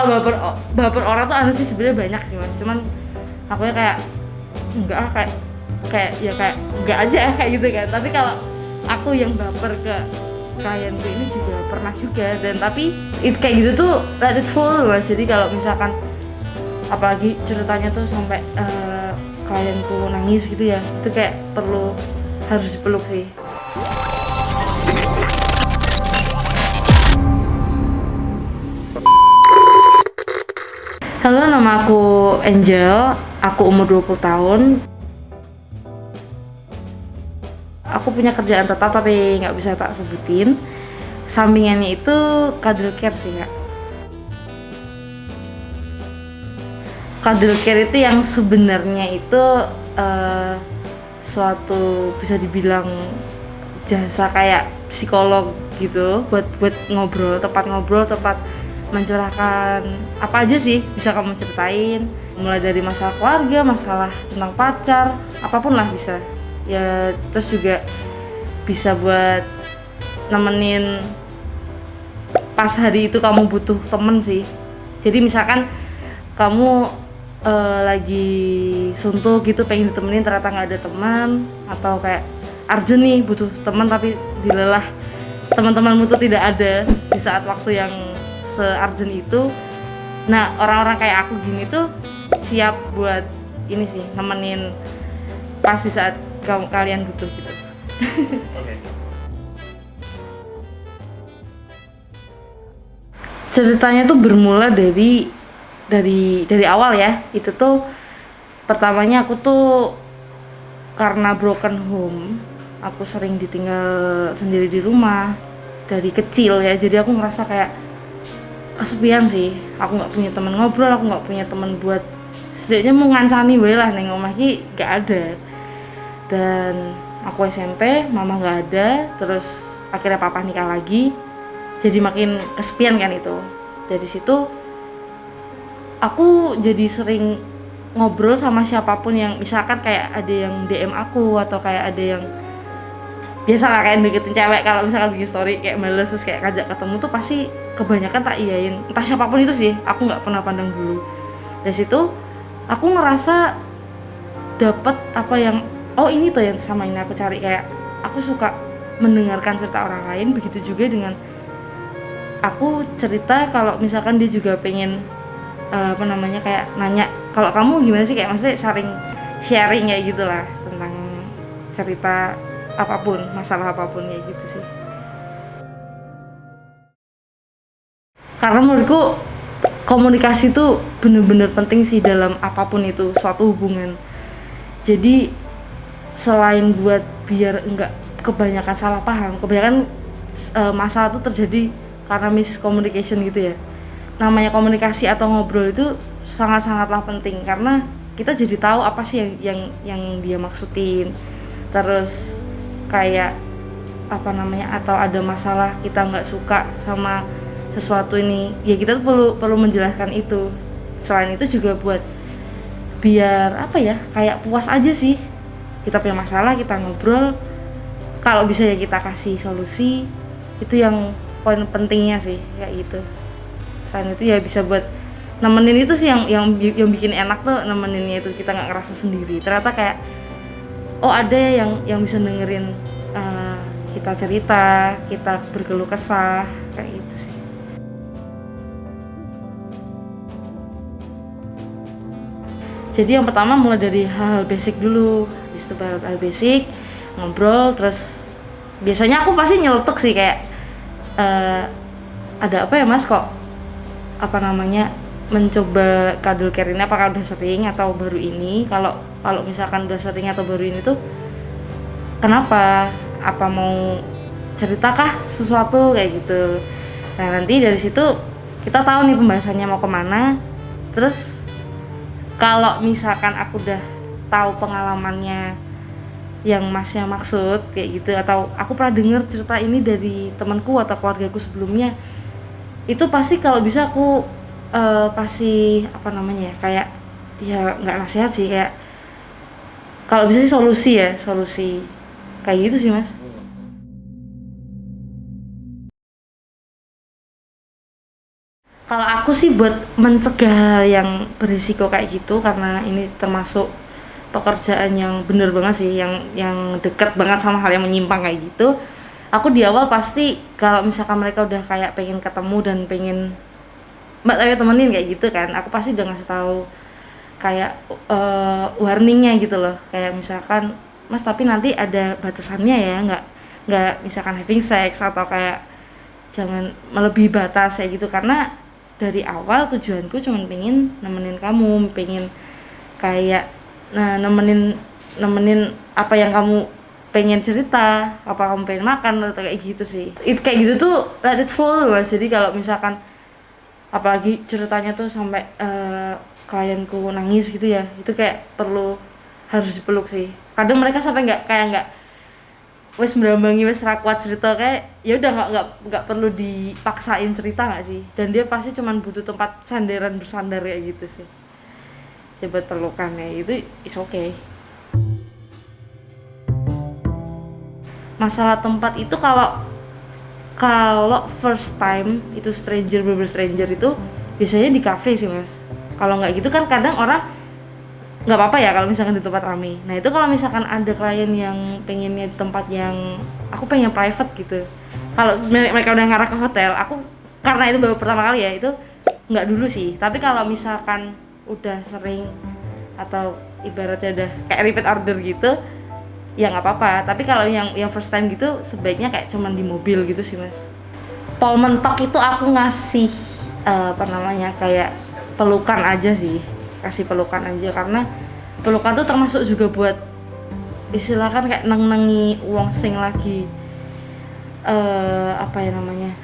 kalau baper orang tuh aneh sih sebenarnya banyak sih mas, cuman aku ya kayak enggak kayak enggak aja kayak gitu kan. Tapi kalau aku yang baper ke klienku ini juga pernah juga, dan tapi kayak gitu tuh let it flow mas. Jadi kalau misalkan apalagi ceritanya tuh sampai klienku nangis gitu ya, itu kayak harus dipeluk sih. Halo, nama aku Angel, aku umur 20 tahun. Aku punya kerjaan tetap tapi nggak bisa tak sebutin. Sampingannya itu cuddle care sih kak. Cuddle care itu yang sebenarnya itu suatu bisa dibilang jasa kayak psikolog gitu, buat ngobrol, tempat mencurahkan apa aja sih bisa kamu ceritain, mulai dari masalah keluarga, masalah tentang pacar, apapun lah bisa ya. Terus juga bisa buat nemenin pas hari itu kamu butuh temen sih. Jadi misalkan kamu lagi suntuk gitu, pengen ditemenin ternyata nggak ada teman, atau kayak urgent nih butuh teman tapi dilelah teman-temanmu tuh tidak ada di saat waktu yang se-urgent itu. Nah, orang-orang kayak aku gini tuh siap buat ini sih, nemenin pas di saat kalian butuh gitu. Okay. Ceritanya tuh bermula dari awal ya. Itu tuh pertamanya aku tuh karena broken home, aku sering ditinggal sendiri di rumah dari kecil ya. Jadi aku ngerasa kayak kesepian sih. Aku nggak punya teman ngobrol, aku nggak punya teman buat setidaknya mau ngancani wae lah neng omah ki nggak ada. Dan aku SMP, mama nggak ada, terus akhirnya papa nikah lagi, jadi makin kesepian kan itu. Dari situ aku jadi sering ngobrol sama siapapun yang misalkan kayak ada yang DM aku, atau kayak ada yang biasa lah kayak deketin cewek, kalau misalkan bikin story kayak males terus kayak ngajak ketemu tuh pasti kebanyakan tak iyain, entah siapapun itu sih, aku nggak pernah pandang bulu. Dari situ aku ngerasa dapet apa yang ini tuh yang sama ini aku cari, kayak aku suka mendengarkan cerita orang lain. Begitu juga dengan aku cerita kalau misalkan dia juga pengen kayak nanya, kalau kamu gimana sih, kayak maksudnya saling sharing ya gitulah tentang cerita apapun, masalah apapun ya gitu sih. Karena menurutku komunikasi itu bener-bener penting sih dalam apapun itu suatu hubungan. Jadi selain buat biar enggak kebanyakan salah paham, kebanyakan masalah itu terjadi karena miscommunication gitu ya. Namanya komunikasi atau ngobrol itu sangat-sangatlah penting, karena kita jadi tahu apa sih yang dia maksudin. Terus kayak atau ada masalah kita nggak suka sama sesuatu ini, ya kita tuh perlu menjelaskan itu. Selain itu juga buat biar kayak puas aja sih, kita punya masalah kita ngobrol, kalau bisa ya kita kasih solusi. Itu yang poin pentingnya sih kayak gitu. Selain itu ya bisa buat nemenin, itu sih yang bikin enak tuh nemeninnya, itu kita nggak ngerasa sendiri. Ternyata kayak ada yang bisa dengerin kita cerita, kita berkeluh kesah kayak gitu sih. Jadi yang pertama mulai dari hal basic dulu, habis itu hal basic, ngobrol. Terus biasanya aku pasti nyeletuk sih kayak ada apa ya mas, kok mencoba cuddle care ini, apakah udah sering atau baru ini? Kalau misalkan udah sering atau baru ini tuh kenapa? Apa mau ceritakah sesuatu kayak gitu? Nah nanti dari situ kita tahu nih pembahasannya mau kemana. Terus kalau misalkan aku udah tahu pengalamannya yang masnya maksud kayak gitu, atau aku pernah dengar cerita ini dari temanku atau keluargaku sebelumnya, itu pasti kalau bisa aku kasih kayak ya nggak nasihat sih, kayak kalau bisa sih solusi kayak gitu sih mas. Kalau aku sih buat mencegah yang berisiko kayak gitu, karena ini termasuk pekerjaan yang bener banget sih, yang deket banget sama hal yang menyimpang kayak gitu. Aku di awal pasti kalau misalkan mereka udah kayak pengen ketemu dan pengen mbak ayo temenin kayak gitu kan, aku pasti udah ngasih tahu kayak warningnya gitu loh, kayak misalkan mas tapi nanti ada batasannya ya, nggak misalkan having sex atau kayak jangan melebihi batas kayak gitu, karena dari awal tujuanku cuma pengen nemenin kamu, pengen kayak nah nemenin nemenin apa yang kamu pengen cerita, apa kamu pengen makan atau kayak gitu sih. Kayak gitu tuh let it flow mas. Jadi kalau misalkan apalagi ceritanya tuh sampai klienku nangis gitu ya, itu kayak harus dipeluk sih. Kadang mereka sampai nggak wes merambangi wes rakwat cerita, kayak ya udah nggak perlu dipaksain cerita nggak sih, dan dia pasti cuman butuh tempat sandaran bersandar kayak gitu sih. Saya buat pelukannya itu is okay. Masalah tempat itu kalau first time itu bener stranger itu biasanya di cafe sih mas. Kalau nggak gitu kan kadang orang nggak apa-apa ya kalau misalkan di tempat ramai. Nah itu kalau misalkan ada klien yang pengennya di tempat yang aku pengen private gitu, kalau mereka udah ngarah ke hotel, aku karena itu baru pertama kali ya, itu nggak dulu sih. Tapi kalau misalkan udah sering atau ibaratnya udah kayak repeat order gitu ya nggak apa-apa. Tapi kalau yang first time gitu sebaiknya kayak cuman di mobil gitu sih mas. Pol mentok itu aku ngasih kayak pelukan aja sih, kasih pelukan aja, karena pelukan tuh termasuk juga buat istilahkan kayak nengi uang sing lagi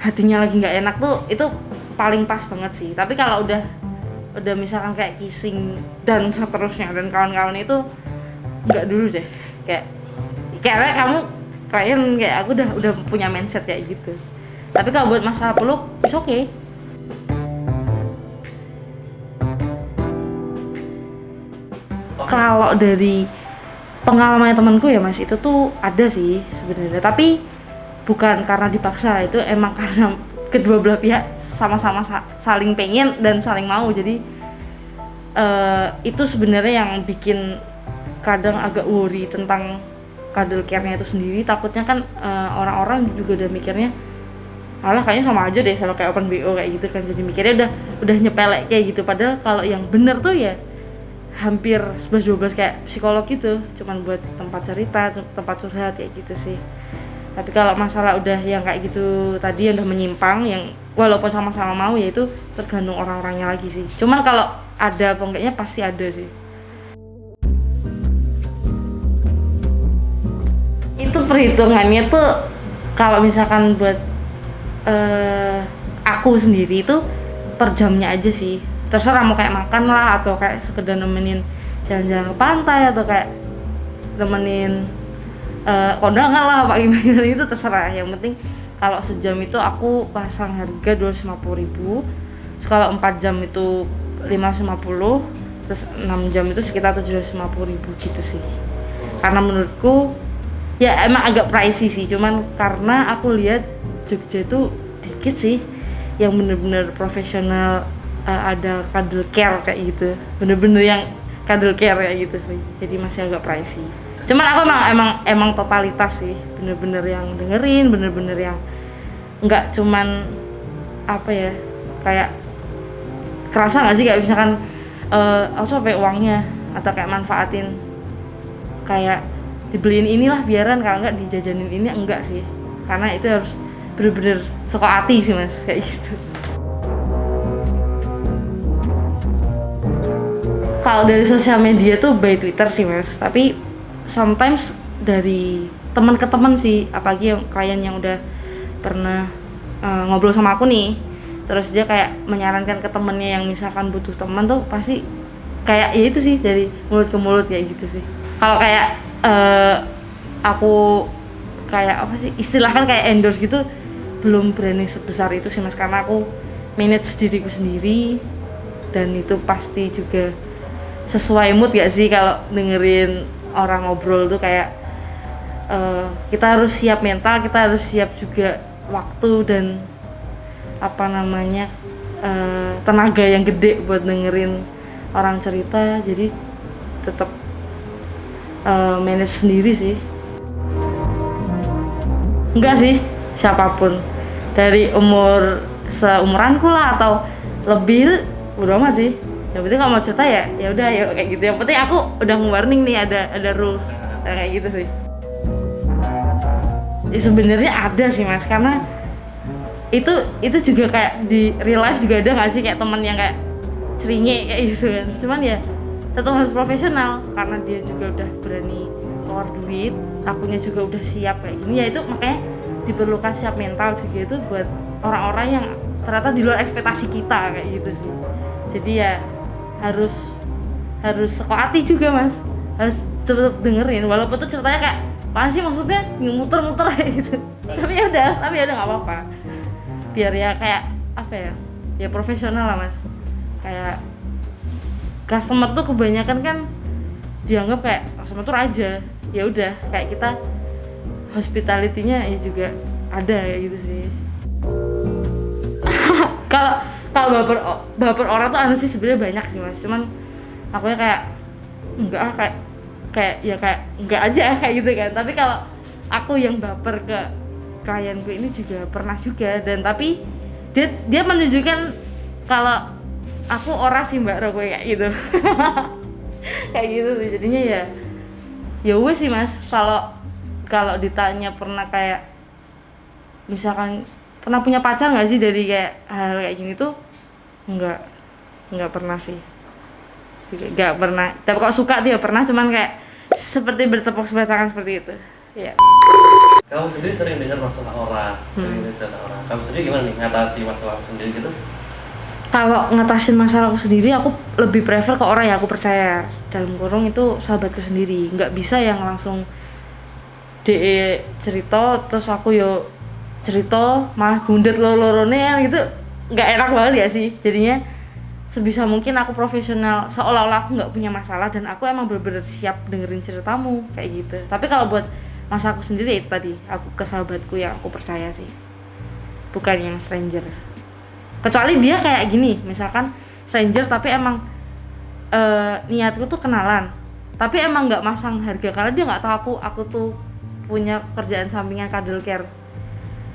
hatinya lagi nggak enak tuh, itu paling pas banget sih. Tapi kalau udah misalkan kayak kissing dan seterusnya dan kawan-kawan itu nggak dulu deh, kayak kamu klien kayak aku udah punya mindset kayak gitu. Tapi kalau buat masalah peluk it's okay. Kalau dari pengalaman temanku ya mas, itu tuh ada sih sebenarnya, tapi bukan karena dipaksa, itu emang karena kedua belah pihak sama-sama saling pengen dan saling mau. Jadi itu sebenarnya yang bikin kadang agak worry tentang cuddle care-nya itu sendiri. Takutnya kan orang-orang juga udah mikirnya alah kayaknya sama aja deh sama kayak open BO kayak gitu kan, jadi mikirnya udah nyepelek kayak gitu. Padahal kalau yang bener tuh ya hampir 11-12 kayak psikolog gitu, cuman buat tempat cerita, tempat curhat kayak gitu sih. Tapi kalau masalah udah yang kayak gitu tadi yang udah menyimpang, yang walaupun sama-sama mau, ya itu tergantung orang-orangnya lagi sih. Cuman kalau ada apa enggaknya pasti ada sih. Itu perhitungannya tuh kalau misalkan buat aku sendiri itu per jamnya aja sih. Terserah mau kayak makan lah atau kayak sekedar nemenin jalan-jalan ke pantai atau kayak nemenin kondangan lah apa gimana, itu terserah. Yang penting kalau sejam itu aku pasang harga 250.000, kalau 4 jam itu 550, terus 6 jam itu sekitar 750.000 gitu sih. Karena menurutku ya emang agak pricey sih, cuman karena aku lihat Jogja itu dikit sih yang bener-bener profesional ada cuddle care kayak gitu, bener-bener yang cuddle care kayak gitu sih. Jadi masih agak pricey. Cuman aku emang totalitas sih, bener-bener yang dengerin, bener-bener yang nggak cuman kayak kerasa nggak sih kayak misalkan aku capek uangnya atau kayak manfaatin kayak dibeliin inilah biaran, kalau nggak dijajanin ini, enggak sih. Karena itu harus bener-bener soko hati sih mas, kayak gitu. Kalau dari sosial media tuh by Twitter sih mas, tapi sometimes dari teman ke teman sih, apalagi yang klien yang udah pernah ngobrol sama aku nih, terus dia kayak menyarankan ke temennya yang misalkan butuh teman tuh pasti kayak ya itu sih, dari mulut ke mulut kayak gitu sih. Kalau kayak aku kayak istilahkan kayak endorse gitu, belum berani sebesar itu sih mas, karena aku manage diriku sendiri dan itu pasti juga sesuai mood gak sih. Kalau dengerin orang ngobrol tuh kayak kita harus siap mental, kita harus siap juga waktu dan tenaga yang gede buat dengerin orang cerita, jadi tetap manage sendiri sih. Enggak sih, siapapun dari umur seumuranku lah atau lebih, udah amat sih. Yang penting kalau mau cerita ya udah ya kayak gitu. Yang penting aku udah nge-warning nih, ada rules kayak gitu sih. Ya sebenarnya ada sih Mas, karena itu juga kayak di real life juga ada nggak sih kayak teman yang kayak ceringe kayak gitu kan. Cuman ya tetap harus profesional karena dia juga udah berani keluar duit, akunya juga udah siap kayak gini. Ya itu makanya diperlukan siap mental juga itu buat orang-orang yang ternyata di luar ekspektasi kita kayak gitu sih. Jadi ya harus sekolah hati juga Mas, harus tetap dengerin walaupun tuh ceritanya kayak apa sih maksudnya muter-muter kayak gitu. tapi ya udah nggak apa-apa, biar ya kayak apa ya profesional lah Mas. Kayak customer tuh kebanyakan kan dianggap kayak customer tuh raja, ya udah kayak kita hospitality-nya ya juga ada kayak gitu sih. kalau baper orang tuh aneh sih sebenarnya banyak sih Mas, cuman akunya kayak enggak, kayak enggak aja kayak gitu kan. Tapi kalau aku yang baper ke klienku ini juga pernah juga, dan tapi dia menunjukkan kalau aku ora sih mbak Roko kayak gitu. Kayak gitu sih, jadinya ya wes sih Mas. Kalau ditanya pernah kayak misalkan pernah punya pacar nggak sih dari kayak hal kayak gini tuh nggak pernah sih, nggak pernah. Tapi kok suka tuh ya pernah, cuman kayak seperti bertepuk sebelah tangan seperti itu ya. Kamu sendiri sering dengar masalah orang, kamu sendiri gimana nih ngatasi masalahmu sendiri gitu? Kalau ngatasin masalahku sendiri, aku lebih prefer ke orang yang aku percaya, dalam kurung itu sahabatku sendiri. Nggak bisa yang langsung DE cerita terus aku yo cerita malah bundet lorone kan gitu, nggak enak banget ya sih. Jadinya sebisa mungkin aku profesional, seolah-olah aku nggak punya masalah dan aku emang bener-bener siap dengerin ceritamu kayak gitu. Tapi kalau buat masalahku sendiri itu tadi, aku ke sahabatku yang aku percaya sih, bukan yang stranger. Kecuali dia kayak gini, misalkan stranger tapi emang niatku tuh kenalan, tapi emang nggak masang harga karena dia nggak tahu aku tuh punya kerjaan sampingan cuddle care.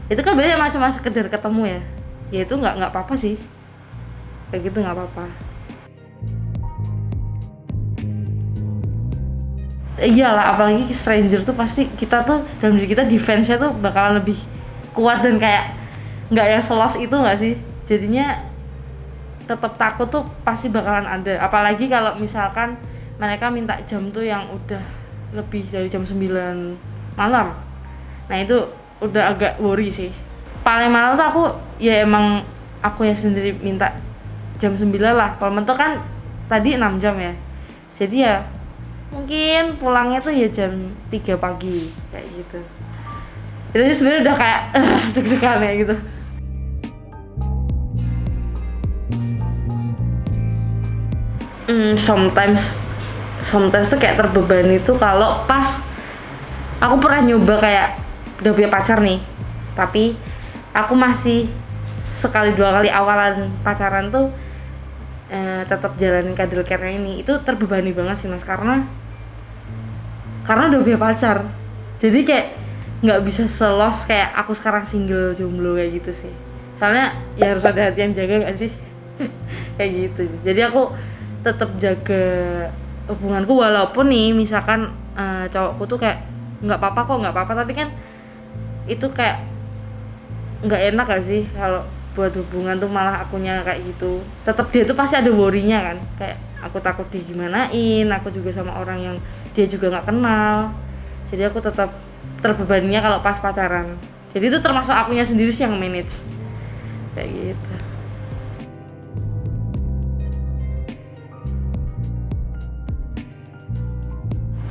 Itu kan berarti emang cuma sekedar ketemu ya itu nggak apa-apa sih, kayak gitu nggak apa-apa. Iyalah, apalagi stranger tuh pasti kita tuh dalam diri kita defense-nya tuh bakalan lebih kuat dan kayak nggak ya selos itu nggak sih. Jadinya tetap takut tuh pasti bakalan ada, apalagi kalau misalkan mereka minta jam tuh yang udah lebih dari jam 9 malam. Nah itu udah agak worry sih. Paling malam tuh aku ya emang aku yang sendiri minta jam 9 lah. Kalau mentok kan tadi 6 jam ya, jadi ya mungkin pulangnya tuh ya jam 3 pagi kayak gitu. Itu sebenarnya udah kayak deg-degan ya gitu. Sometimes tuh kayak terbebani tuh kalau pas aku pernah nyoba kayak udah punya pacar nih, tapi aku masih sekali dua kali awalan pacaran tuh tetap jalanin cuddle care ini. Itu terbebani banget sih Mas, karena udah punya pacar, jadi kayak nggak bisa selos kayak aku sekarang single jomblo kayak gitu sih. Soalnya ya harus ada hati yang jaga nggak sih. Kayak gitu. Jadi aku tetap jaga hubunganku walaupun nih misalkan cowokku tuh kayak nggak apa-apa, tapi kan itu kayak nggak enak gak sih kalau buat hubungan tuh malah akunya kayak gitu. Tetap dia tuh pasti ada worry-nya kan, kayak aku takut digimanain, aku juga sama orang yang dia juga nggak kenal. Jadi aku tetap terbebaninya kalau pas pacaran. Jadi itu termasuk akunya sendiri sih yang manage kayak gitu.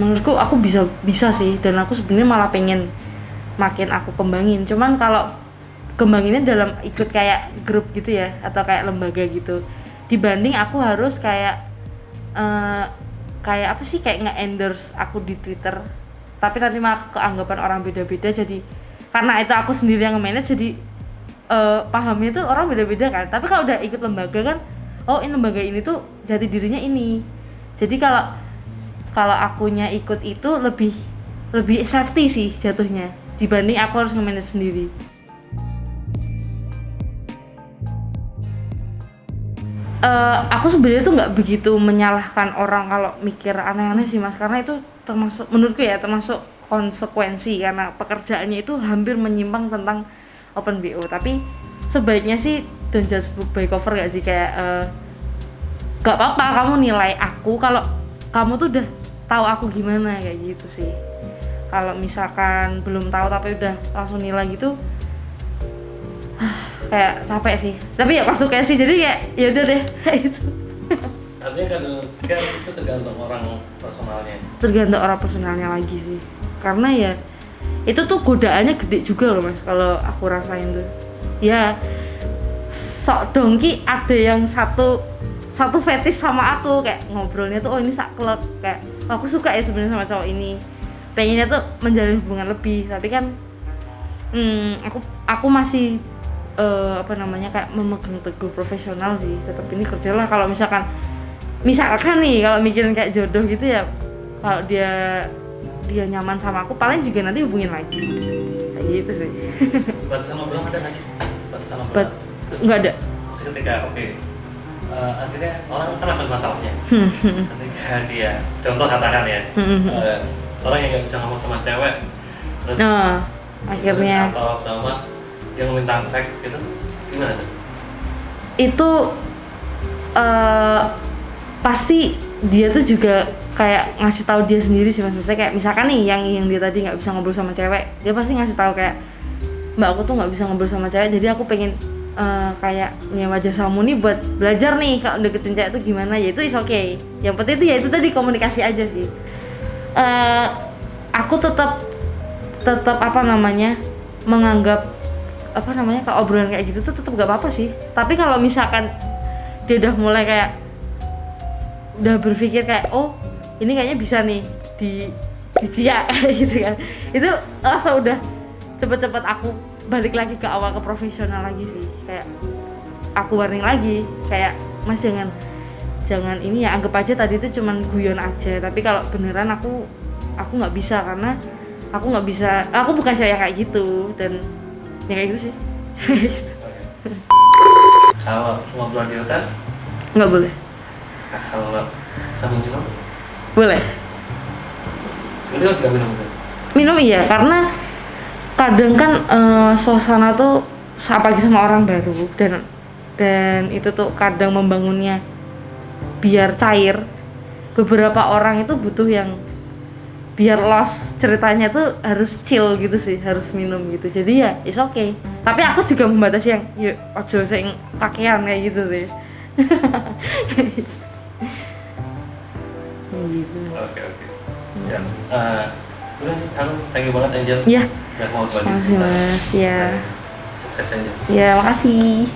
Menurutku aku bisa sih, dan aku sebenarnya malah pengen makin aku kembangin. Cuman kalau kembanginnya dalam ikut kayak grup gitu ya, atau kayak lembaga gitu, dibanding aku harus kayak kayak apa sih, kayak nge-endorse aku di Twitter, tapi nanti malah keanggapan orang beda-beda. Jadi karena itu aku sendiri yang nge-manage, jadi pahamnya tuh orang beda-beda kan. Tapi kalau udah ikut lembaga kan, oh ini lembaga ini tuh jati dirinya ini. Jadi kalau akunya ikut itu lebih safety sih jatuhnya dibanding aku harus nge-manage sendiri. Aku sebenarnya tuh nggak begitu menyalahkan orang kalau mikir aneh-aneh sih Mas, karena itu termasuk menurutku ya termasuk konsekuensi karena pekerjaannya itu hampir menyimpang tentang open BO. Tapi sebaiknya sih don't judge book by cover gak sih, kayak gak apa-apa kamu nilai aku kalau kamu tuh udah tahu aku gimana kayak gitu sih. Kalau misalkan belum tahu tapi udah langsung nilai gitu kayak capek sih, tapi ya masuk kayak sih, jadi kayak ya udah deh kayak gitu. Artinya kan itu tergantung orang personalnya. Tergantung orang personalnya lagi sih, karena ya itu tuh godaannya gede juga loh Mas kalau aku rasain tuh. Ya sok dongki ada yang satu fetish sama aku, kayak ngobrolnya tuh oh ini saklek, kayak aku suka ya sebenarnya sama cowok ini, pengennya tuh menjalin hubungan lebih, tapi kan aku masih kayak memegang teguh profesional sih, tetap ini kerjalah. Kalau misalkan nih kalau mikirin kayak jodoh gitu ya, kalau dia nyaman sama aku paling juga nanti hubungin lagi kayak gitu sih. Batasan obrolan ada nggak sih? Batasan obrolan nggak ada. Ketika akhirnya orang kan ada masalahnya. Ketika dia contoh katakan ya, orang yang nggak bisa ngomong sama cewek terus akhirnya atau sama yang minta seks gitu, gimana tuh? Itu pasti dia tuh juga kayak ngasih tahu dia sendiri sih Mas. Misalnya kayak misalkan nih yang dia tadi nggak bisa ngobrol sama cewek, dia pasti ngasih tahu kayak Mbak aku tuh nggak bisa ngobrol sama cewek, jadi aku pengen kayak nyewa jasamu nih buat belajar nih kalau deketin cewek tuh gimana. Ya itu is okay. Yang penting itu ya itu tadi komunikasi aja sih. Aku tetap menganggap kayak obrolan kayak gitu tuh tetap gak apa-apa sih. Tapi kalau misalkan dia udah mulai kayak udah berpikir kayak oh ini kayaknya bisa nih diciak gitu kan, itu langsung udah cepet-cepet aku balik lagi ke awal, ke profesional lagi sih. Kayak aku warning lagi kayak Mas jangan ini ya, anggap aja tadi itu cuman guyon aja, tapi kalau beneran aku nggak bisa, karena aku bukan cewek kayak gitu, dan ya kayak gitu sih. Kalau ngobrol di hotel nggak boleh. Kalau sambil minum Boleh. itu kan tidak minum kan? Minum iya, karena kadang kan suasana tuh apalagi sama orang baru, dan itu tuh kadang membangunnya biar cair. Beberapa orang itu butuh yang biar lost ceritanya tuh harus chill gitu sih, harus minum gitu. Jadi ya it's okay. Tapi aku juga membatasi yang yuk ojo sing pakaian kayak gitu sih. Gitu. Oke. Siap. Udah sih, thank you banget Angel. Iya. Udah mau berbagi. Makasih Mas. Ya. Sukses Angel. Ya, makasih.